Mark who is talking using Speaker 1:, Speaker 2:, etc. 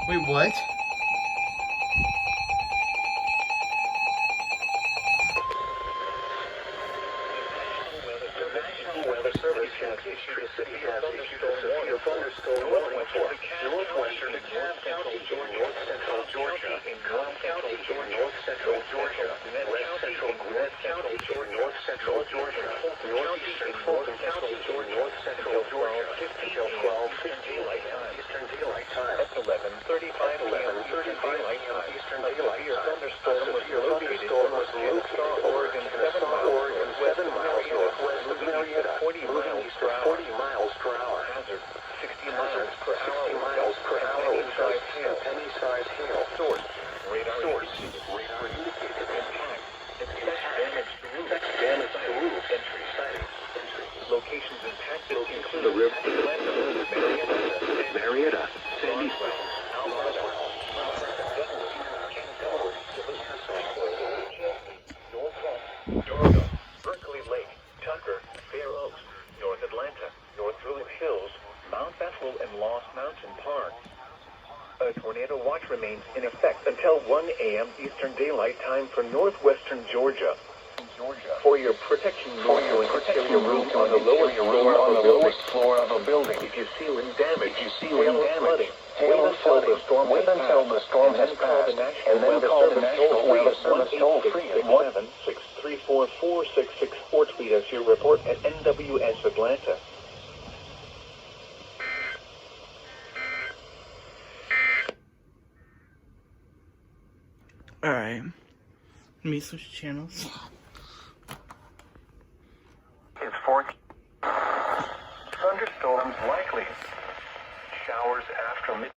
Speaker 1: Wait, what?
Speaker 2: National Weather Service has issued a severe thunderstorm warning for northwestern DeKalb County, north central Georgia, in Cobb County, north central Georgia, west central Gwinnett County, north central Georgia, northeastern Fulton County, north central Georgia, until 12:15 Eastern Daylight Time. That's 11:35 Eastern Daylight Time. Thunderstorm was located in Kennesaw, Oregon, 7 miles northwest of Marietta, 40 miles per hour. Hazard 60 miles per hour with penny-sized hail. Source radar indicated. Impact. Expect damage to roof. Entry sighting. Locations impacted include the river, Marietta, Sandy, Durham, Berkeley Lake, Tucker, Fair Oaks, North Atlanta, North Druid Hills, Mount Bethel, and Lost Mountain Park. A tornado watch remains in effect until 1 a.m. Eastern Daylight Time for northwestern Georgia. For your protection, protect your room on the lowest floor of a building. If you see wind damage, hail and flooding, wait until the storm has passed, and then call the National Weather Service toll-free at 1-866-344-4664 or tweet us your report at NWS Atlanta.
Speaker 1: Alright. Let me switch channels.
Speaker 2: It's thunderstorms likely. Showers after midnight.